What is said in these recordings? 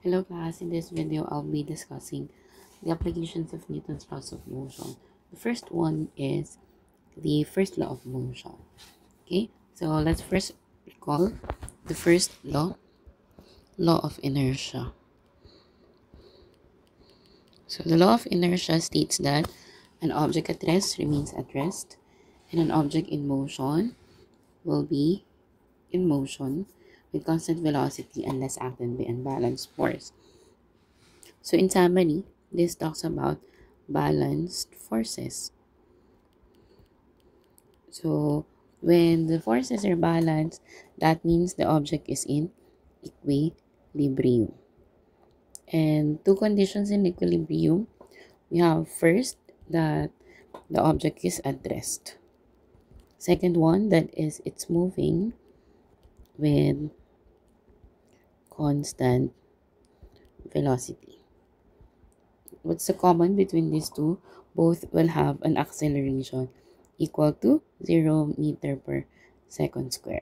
Hello class, in this video I'll be discussing the applications of Newton's laws of motion. The first one is the first law of motion. Okay, so let's first recall the first law, law of inertia. So the law of inertia states that an object at rest remains at rest and an object in motion will be in motion with constant velocity unless acted by unbalanced force. So in summary, this talks about balanced forces. So when the forces are balanced, that means the object is in equilibrium. And two conditions in equilibrium, we have first that the object is at rest. Second one, that is it's moving with constant velocity. What's the common between these two? Both will have an acceleration equal to 0 meter per second squared.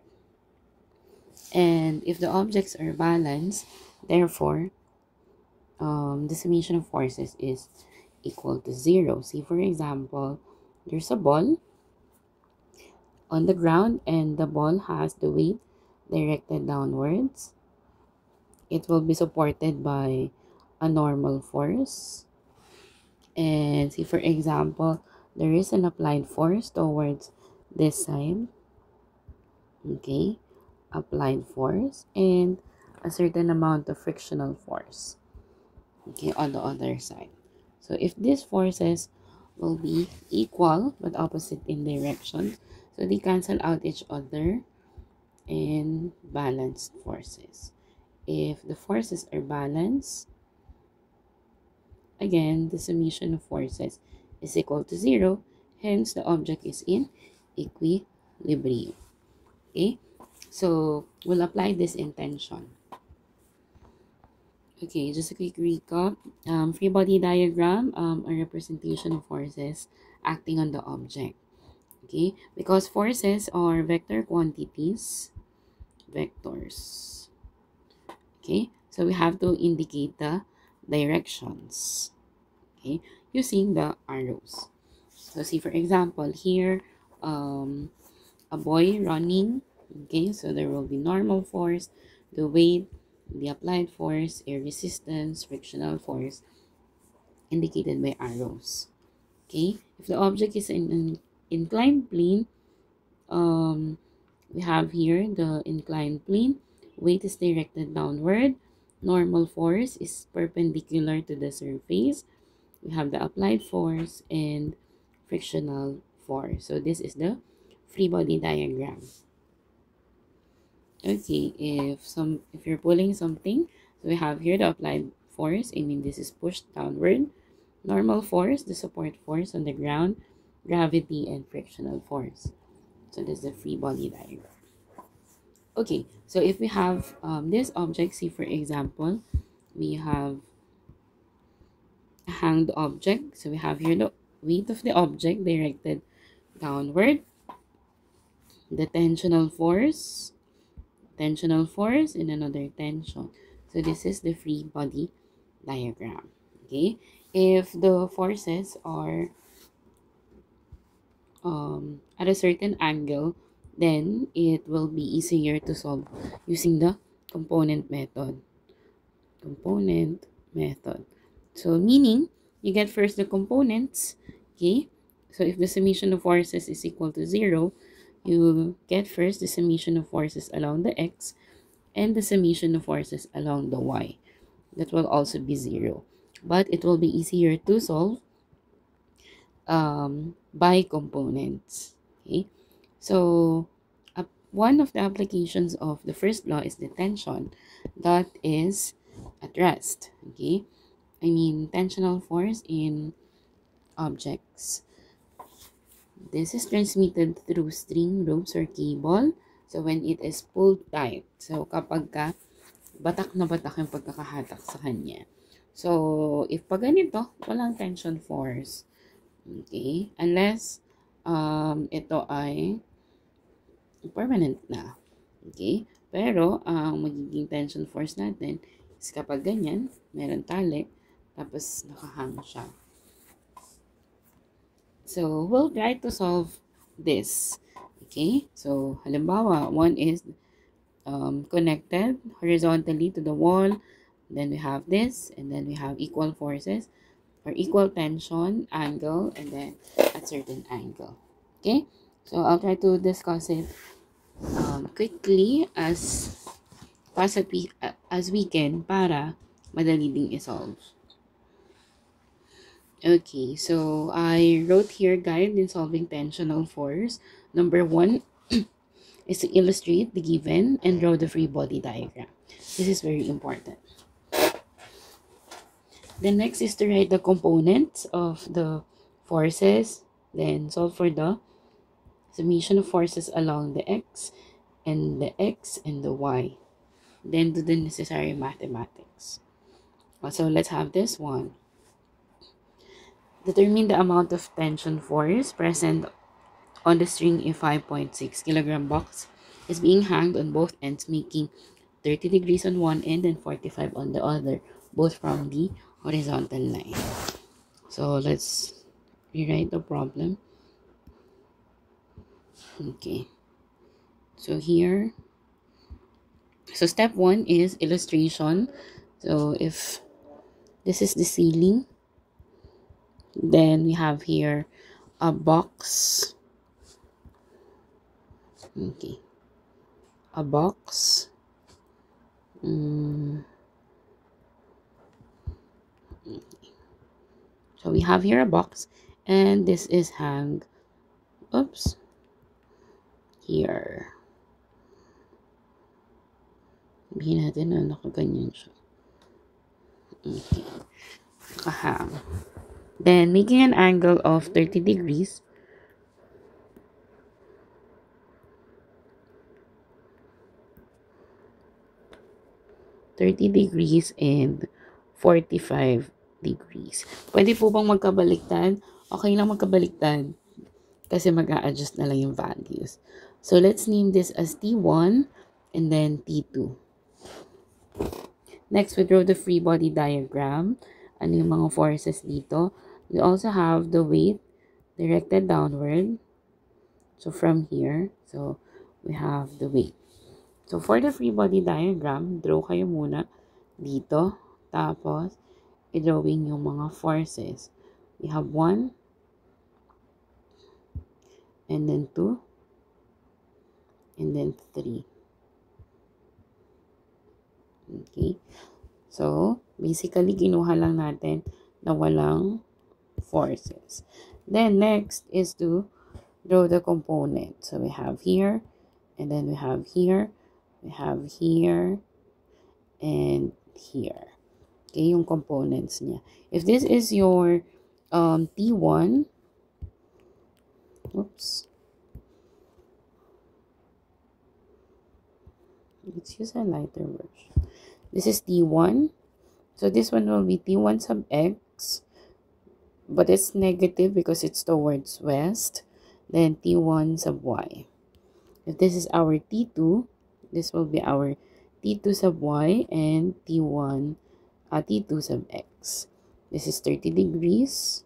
And if the objects are balanced, therefore, the summation of forces is equal to 0. See, for example, there's a ball on the ground and the ball has the weight directed downwards. It will be supported by a normal force. And see, for example, there is an applied force towards this side. Okay, applied force and a certain amount of frictional force, okay, on the other side. So if these forces will be equal but opposite in direction, so they cancel out each other in balanced forces. If the forces are balanced, again the summation of forces is equal to 0, hence the object is in equilibrium. Okay, so we'll apply this in tension. Okay, just a quick recap. Free body diagram, a representation of forces acting on the object. Okay, because forces are vector quantities, vectors. Okay, so we have to indicate the directions. Okay, using the arrows. So see, for example, here, a boy running. Okay, so there will be normal force, the weight, the applied force, air resistance, frictional force, indicated by arrows. Okay, if the object is in an inclined plane, we have here the inclined plane, weight is directed downward, normal force is perpendicular to the surface, we have the applied force and frictional force. So this is the free body diagram. Okay, if you're pulling something, so we have here the applied force. I mean, this is pushed downward. Normal force, the support force on the ground, gravity, and frictional force. So this is the free body diagram. Okay, so if we have this object, see for example, we have a hanged object. So we have here the weight of the object directed downward, the tensional force, and another tension. So this is the free body diagram. Okay, if the forces are at a certain angle, then it will be easier to solve using the component method. So meaning you get first the components. Okay, so if the summation of forces is equal to 0, you get first the summation of forces along the x and the summation of forces along the y. That will also be 0, but it will be easier to solve by components. Okay, so one of the applications of the first law is the tension that is at rest. Okay, I mean tensional force in objects. This is transmitted through string, ropes, or cable. So when it is pulled tight, so kapag ka batak na batak yung pagkakahatak sa kanya. So if pag ganito, walang tension force. Okay, unless ito ay permanent na. Okay, pero ang magiging tension force natin is kapag ganyan, meron tali, tapos nakahang siya. So, we'll try to solve this. Okay? So, halimbawa, one is connected horizontally to the wall. Then we have this, and then we have equal forces or equal tension, angle, and then a certain angle. Okay? So, I'll try to discuss it quickly as fast as we can para madali ding isolve. Okay, so I wrote here guide in solving tensional force. Number 1 is to illustrate the given and draw the free body diagram. This is very important. The next is to write the components of the forces, then solve for the summation of forces along the x and the y. Then do the necessary mathematics. So let's have this one. Determine the amount of tension force present on the string if 5.6 kilogram box is being hanged on both ends, making 30 degrees on one end and 45 on the other, both from the horizontal line. So let's rewrite the problem. Okay. So here, so step 1 is illustration. So if this is the ceiling, then we have here a box. Okay. A box. Okay. So we have here a box, and this is hang. Oops. Here. Sabihin natin na nakaganyan siya. Okay. Nakahang. Then, making an angle of 30 degrees. And 45 degrees. Pwede po bang magkabaliktad? Okay lang magkabaliktad. Kasi mag-a-adjust na lang yung values. So, let's name this as T1 and then T2. Next, we draw the free body diagram. Ano yung mga forces dito? We also have the weight directed downward. So, from here, so we have the weight. So, for the free body diagram, draw kayo muna dito. Tapos, i-drawing yung mga forces. We have 1, and then 2, and then 3. Okay. So, basically, kinuha lang natin na walang forces. Then, next is to draw the component. So, we have here, and then we have here, we have here, and here. Okay, yung components niya. If this is your T1, oops. Let's use a lighter version. This is T1. So this one will be T1 sub X, but it's negative because it's towards west. Then T1 sub Y. If this is our T2, this will be our T2 sub Y and T2 sub X. This is 30 degrees.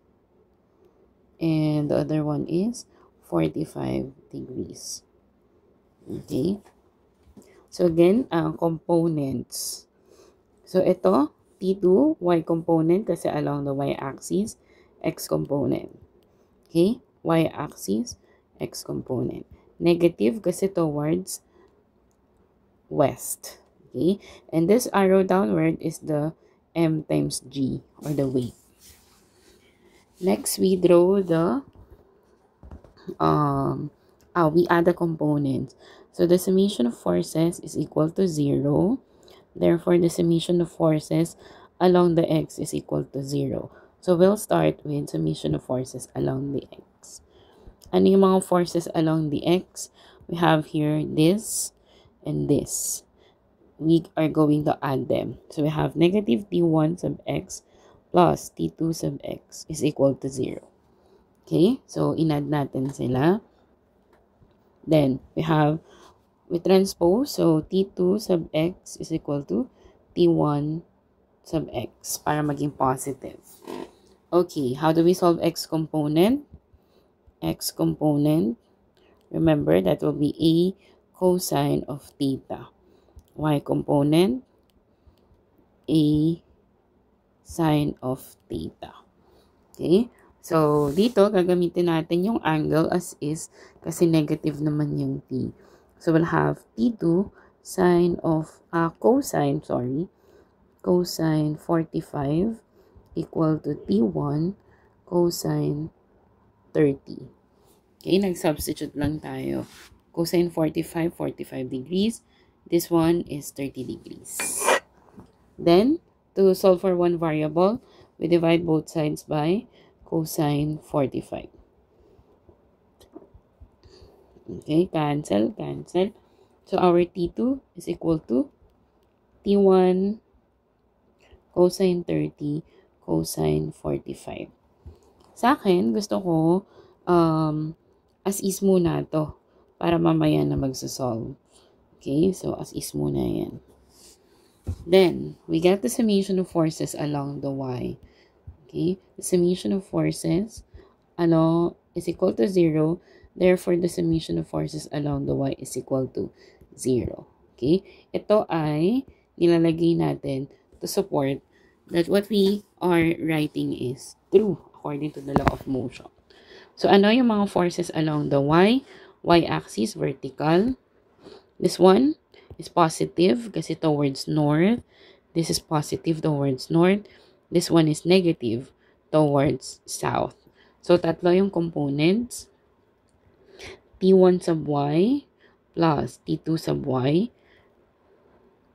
And the other one is 45 degrees. Okay. So again, components. So ito, T2, Y component kasi along the Y axis, X component. Okay? Y axis, X component. Negative kasi towards west. Okay? And this arrow downward is the M times G, or the weight. Next, we draw the we add the components. So the summation of forces is equal to 0. Therefore, the summation of forces along the x is equal to 0. So we'll start with summation of forces along the x. Ano yung mga forces along the x? We have here this and this. We are going to add them. So we have negative T1 sub x plus T2 sub x is equal to 0. Okay? So, in-add natin sila. Then, we transpose. So, T2 sub x is equal to T1 sub x para maging positive. Okay, how do we solve x component? X component, remember that will be a cosine of theta. Y component, a sine of theta. Okay? So, dito, gagamitin natin yung angle as is kasi negative naman yung t. So, we'll have T2 sine of, cosine 45 equal to T1 cosine 30. Okay, nag-substitute lang tayo. Cosine 45, 45 degrees. This one is 30 degrees. Then, to solve for one variable, we divide both sides by cosine 45. Okay, cancel. So, our T2 is equal to T1 cosine 30 cosine 45. Sa akin, gusto ko as is muna to para mamaya na magsasolve. Okay, so as is muna yan. Then, we get the summation of forces along the y. Okay, the summation of forces along is equal to 0. Therefore, the summation of forces along the y is equal to 0. Okay, ito ay nilalagay natin to support that what we are writing is true according to the law of motion. So, ano yung mga forces along the y? Y-axis, vertical. This one is positive kasi towards north. This is positive towards north. This one is negative towards south. So, tatlo yung components. T1 sub y plus T2 sub y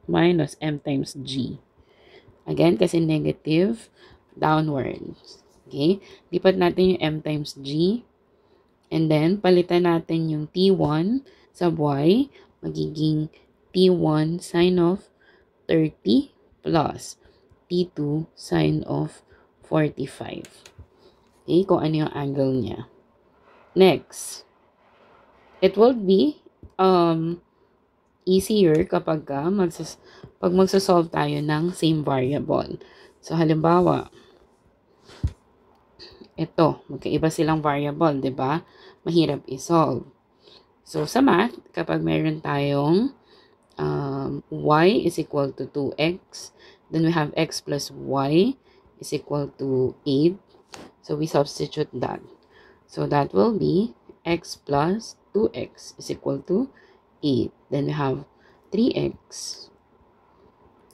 minus m times g. Again, kasi negative, downwards. Okay? Lipat natin yung m times g. And then, palitan natin yung T1 sub y. Magiging T1 sine of 30 plus T2 sine of 45. Okay? Kung ano yung angle niya. Next. It will be easier kapag pag magsasolve tayo ng same variable. So, halimbawa, ito, magkaiba silang variable, di ba? Mahirap i-solve. So, sa math, kapag meron tayong y is equal to 2x, then we have x plus y is equal to 8. So, we substitute that. So, that will be x plus 2x is equal to 8. Then we have 3x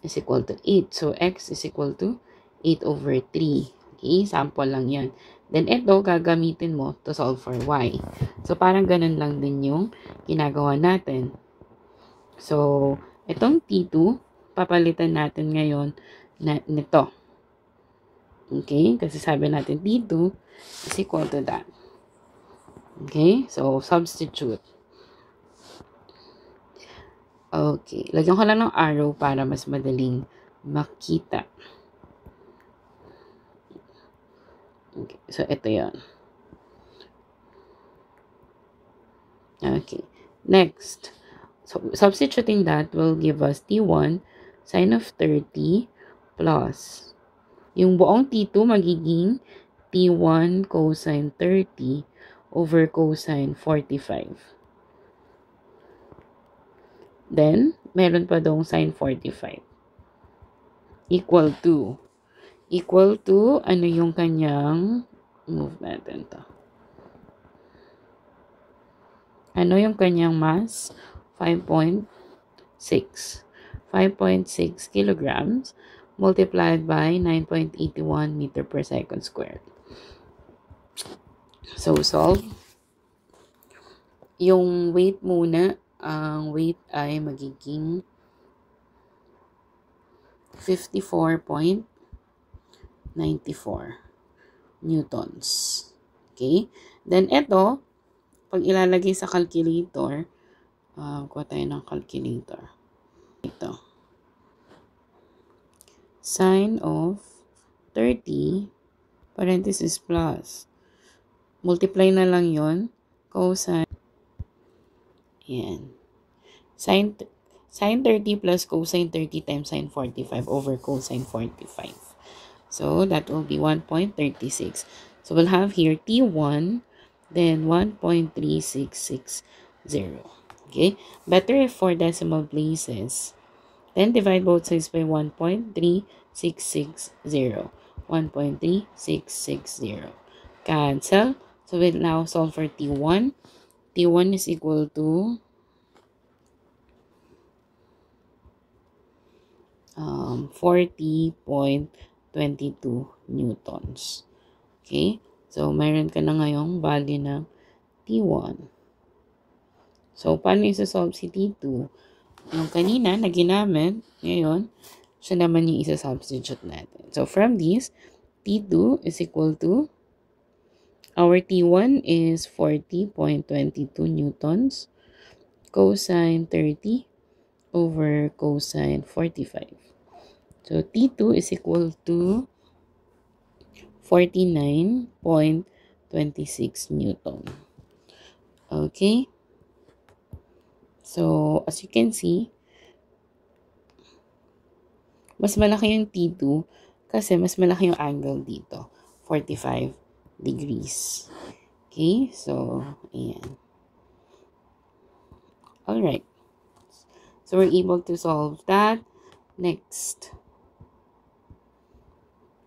is equal to 8. So, x is equal to 8 over 3. Okay, sample lang yan. Then, ito, gagamitin mo to solve for y. So, parang ganun lang din yung ginagawa natin. So, itong T2, papalitan natin ngayon nito. Okay, kasi sabi natin T2 is equal to that. Okay, so, substitute. Okay, lagyan ko lang ng arrow para mas madaling makita. Okay, so ito yan. Okay, next. So, substituting that will give us T1 sine of 30 plus. Yung buong T2 magiging T1 cosine 30 over cosine 45. Then, meron pa dong sine 45. Equal to, ano yung kanyang, move natin to. Ano yung kanyang mass? 5.6. 5.6 kilograms multiplied by 9.81 meter per second squared. So, solve. Yung weight muna, ang weight ay magiging 54.94 newtons. Okay? Then, ito, pag ilalagay sa calculator, kuha tayo ng calculator. Ito. Sine of 30, parenthesis plus. Multiply na lang yon cosine. Ayan. Sine 30 plus cosine 30 times sine 45 over cosine 45. So that will be 1.36. So we'll have here T1, then 1.3660. Okay, better if 4 decimal places. Then divide both sides by 1.3660. 1.3660. Cancel. So we'll now solve for T1. T1 is equal to 40.22 newtons. Okay? So, meron ka na ngayong value ng T1. So, paano isa-solve si T2? Yung kanina na ginamit, ngayon, siya naman yung isa-substitute natin. So, from this, T2 is equal to, our T1 is 40.22 newtons, cosine 30 over cosine 45. So, T2 is equal to 49.26 Newton. Okay? So, as you can see, mas malaki yung T2 kasi mas malaki yung angle dito. 45 degrees. Okay? So, ayan. Alright. So, we're able to solve that. Next.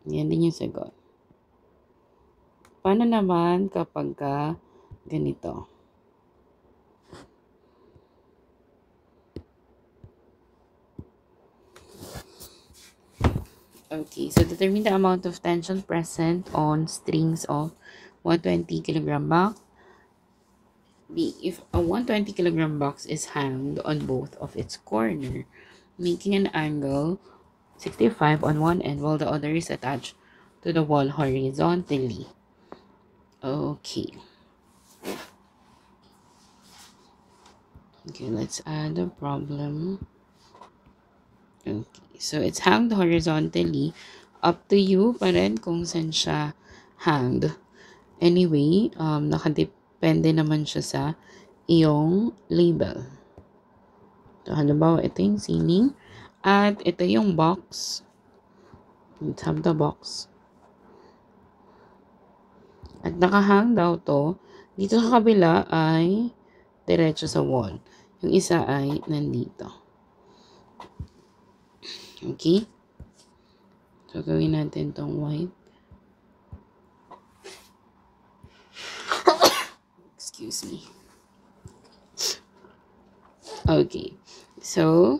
Yan din yung sagot. Paano naman kapag ganito? Okay, so determine the amount of tension present on strings of 120 kilogram box. If a 120 kilogram box is hanged on both of its corner, making an angle 65 on one end while the other is attached to the wall horizontally. Okay. Okay, let's add a problem. Okay, so it's hanged horizontally. Up to you pa rin kung saan siya hanged. Anyway, nakadepende naman siya sa iyong label. So, halimbawa, ito yung ceiling. At ito yung box. Let's have the box. At nakahang daw to. Dito sa kabila ay diretso sa wall. Yung isa ay nandito. Okay? So, gawin natin tong white. Excuse me. Okay. So,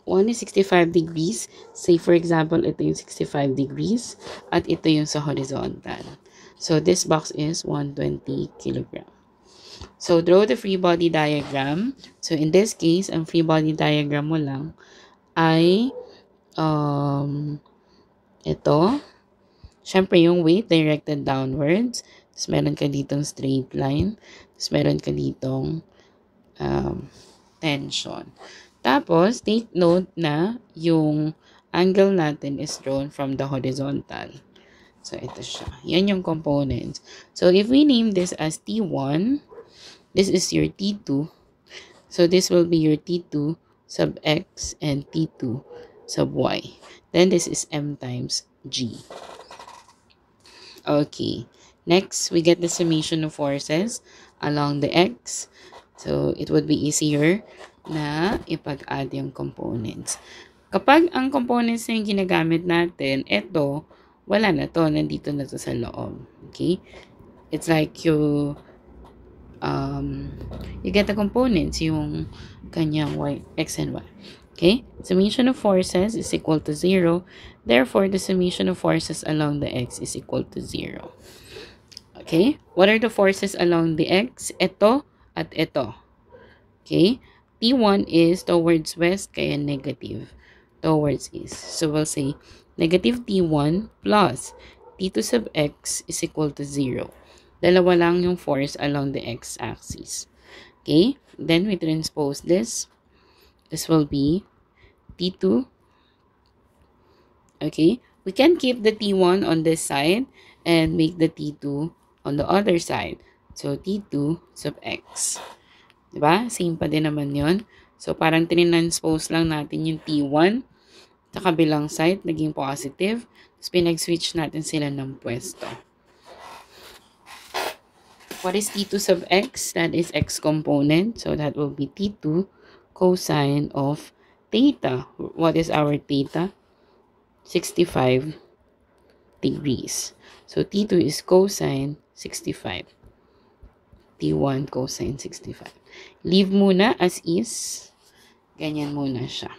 one is 65 degrees. Say, for example, ito yung 65 degrees. At ito yung sa horizontal. So, this box is 120 kilogram. So, draw the free body diagram. So, in this case, ang free body diagram mo lang ay ito. Siyempre, yung weight directed downwards. Tapos, meron ka ditong straight line. Tapos, meron ka ditong tension. Tapos, take note na yung angle natin is drawn from the horizontal. So, ito siya. Yan yung components. So, if we name this as T1, this is your T2. So, this will be your T2 sub X and T2 sub Y. Then, this is M times G. Okay. Next, we get the summation of forces along the X. So, it would be easier na ipag-add yung components. Kapag ang components na yung ginagamit natin, ito, wala na to. Nandito na to sa loob. Okay? It's like you get the components, yung kanyang Y, X and Y. Okay? Summation of forces is equal to 0. Therefore, the summation of forces along the X is equal to 0. Okay? What are the forces along the X? Ito at ito. Okay? T1 is towards west, kaya negative. Towards east. So, we'll say negative T1 plus T2 sub X is equal to 0. Dalawa lang yung force along the x-axis. Okay? Then, we transpose this. This will be T2. Okay? We can keep the T1 on this side and make the T2 on the other side. So, T2 sub X. Diba? Same pa din naman yun. So, parang trinanspose lang natin yung T1 sa kabilang side, naging positive. Tapos, pinag-switch natin sila ng pwesto. What is T2 sub x? That is x component. So, that will be T2 cosine of theta. What is our theta? 65 degrees. So, T2 is cosine 65. T1 cosine 65. Leave muna as is. Ganyan muna siya.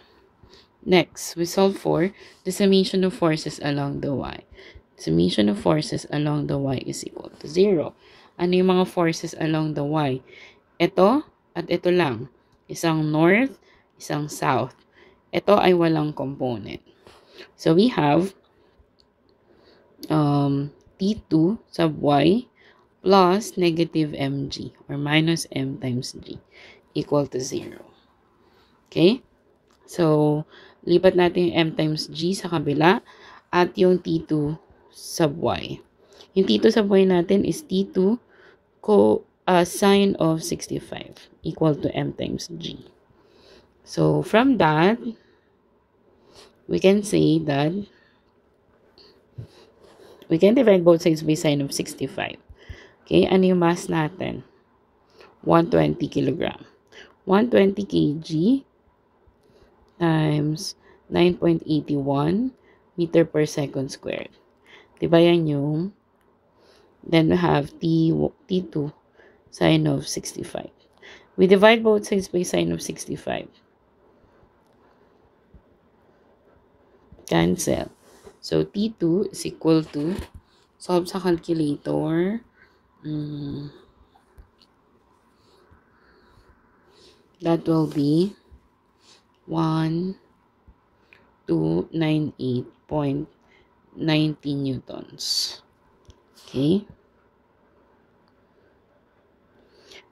Next, we solve for the summation of forces along the y. Summation of forces along the y is equal to 0. Ano yung mga forces along the y? Ito at ito lang. Isang north, isang south. Ito ay walang component. So, we have T2 sub y plus negative mg or minus m times g equal to 0. Okay? So, lipat natin yung m times g sa kabila at yung T2 sub y. Yung T2 sub y natin is T2 sine of 65 equal to m times g. So, from that, we can say that we can divide both sides by sine of 65. Okay, ano yung mass natin? 120 kg. 120 kg times 9.81 meter per second squared. Diba yan yung, then we have T2 sine of 65. We divide both sides by sine of 65. Cancel. So, T2 is equal to, solve sa calculator, that will be 1298.90 newtons. Okay.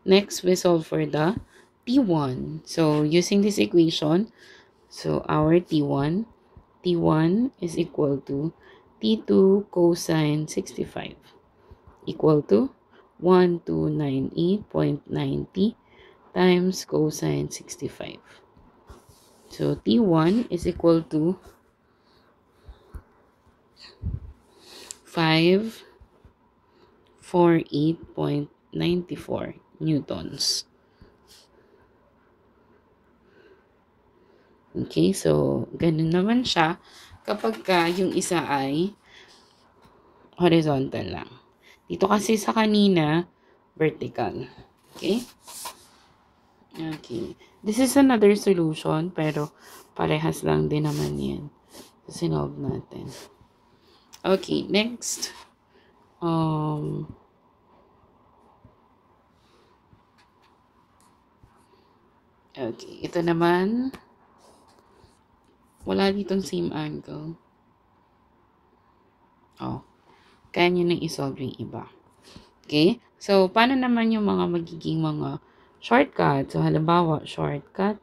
Next, we solve for the T1. So, using this equation, so our T1 is equal to T2 cosine 65 equal to 1298.90 times cosine 65. So, T1 is equal to 548.94 newtons. Okay, so, ganun naman siya kapag yung isa ay horizontal lang. Dito kasi sa kanina, vertical. Okay? Okay. This is another solution, pero parehas lang din naman yan. So, sinolve natin. Okay, next. Okay, ito naman. Wala ditong same angle. Oh. Kaya nyo nang isolve yung iba. Okay? So, paano naman yung mga magiging mga shortcut? So, halimbawa, shortcut.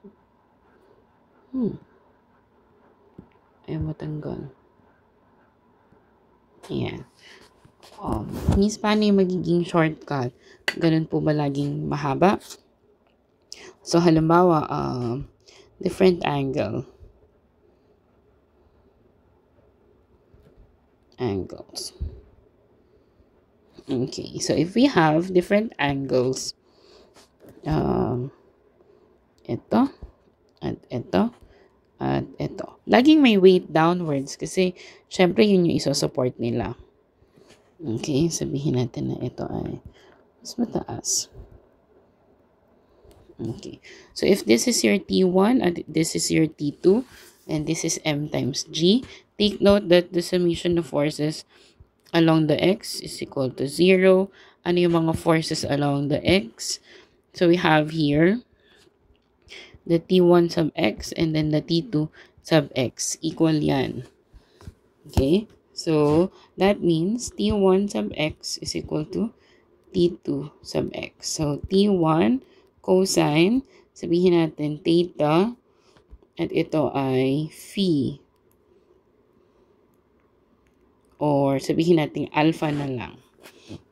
Ayaw matanggal. Ayan. Means, paano yung magiging shortcut? Ganun po ba laging mahaba? So, halimbawa, different angles. Okay, so if we have different angles, ito, at ito, at ito. Laging may weight downwards kasi, syempre, yun yung isosupport nila. Okay, sabihin natin na ito ay mas mataas. Okay, so if this is your T1 and this is your T2, and this is M times G, take note that the summation of forces along the X is equal to 0. Ano yung mga forces along the X? So we have here the T1 sub X and then the T2 sub X. Equal yan. Okay? So that means T1 sub X is equal to T2 sub X. So T1 cosine, sabihin natin theta, at ito ay phi. Or sabihin natin alpha na lang.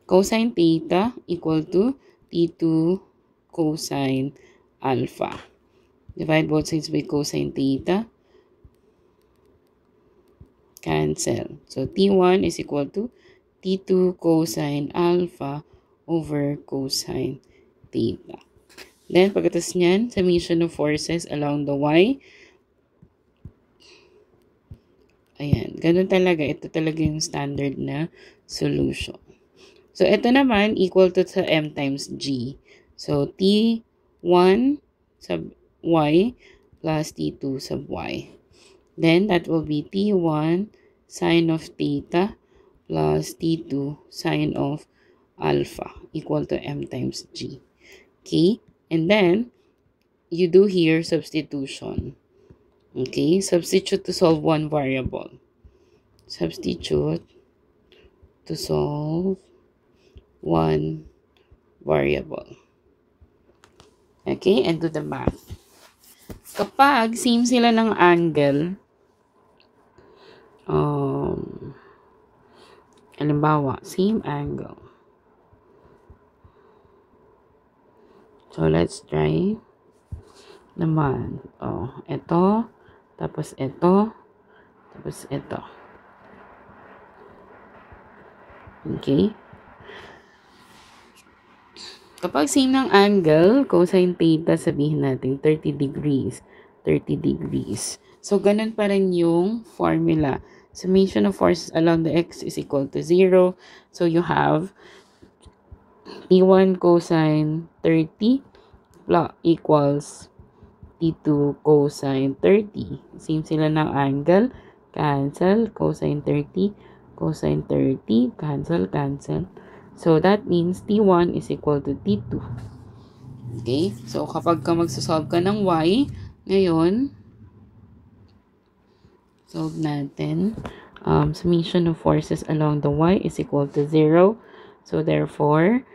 Cosine theta equal to T2 cosine alpha. Divide both sides by cosine theta. Cancel. So, T1 is equal to T2 cosine alpha over cosine theta. Then, pagkatapos niyan, summation of forces along the y. Ayan. Ganun talaga. Ito talaga yung standard na solution. So, ito naman, equal to sa m times g. So, T1 sub y plus T2 sub y. Then, that will be T1 sine of theta plus T2 sine of alpha equal to m times g. Okay? And then, you do here substitution. Okay? Substitute to solve one variable. Substitute to solve one variable. Okay? And do the math. Kapag same sila ng angle, halimbawa, same angle. So, let's try naman. Ito, tapos ito, tapos ito. Okay? Kapag same ng angle, cosine theta, sabihin natin 30 degrees. 30 degrees. So, ganun pa rin yung formula. Summation of forces along the x is equal to 0. So, you have T1 cosine 30 plus equals T2 cosine 30. Same sila ng angle. Cancel. Cosine 30. Cosine 30. Cancel. Cancel. So, that means T1 is equal to T2. Okay? So, kapag ka magsasolve ka ng y, ngayon, solve natin. Summation of forces along the y is equal to 0. So, therefore,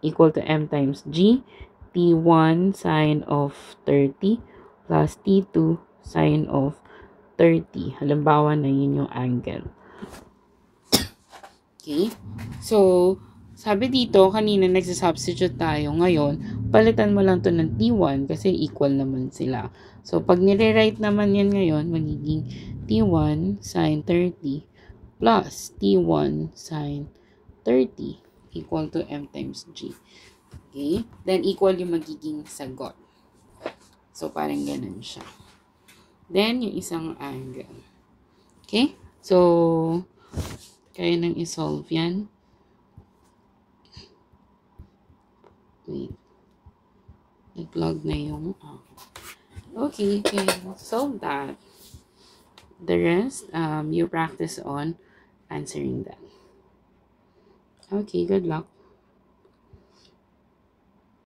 equal to m times g. T1 sine of 30 plus T2 sine of 30. Halimbawa na yun yung angle. Okay? So, sabi dito, kanina nagsasubstitute tayo. Ngayon, palitan mo lang to ng T1 kasi equal naman sila. So, pag nire-write naman yan ngayon, magiging T1 sine 30 plus T1 sine 30 equal to m times g. Okay? Then, equal yung magiging sagot. So, parang ganun siya. Then, yung isang angle. Okay? So, kaya nang isolve yan. Wait. Nag-log na yung... Okay, can solve that. The rest, you practice on answering that. Okay, good luck.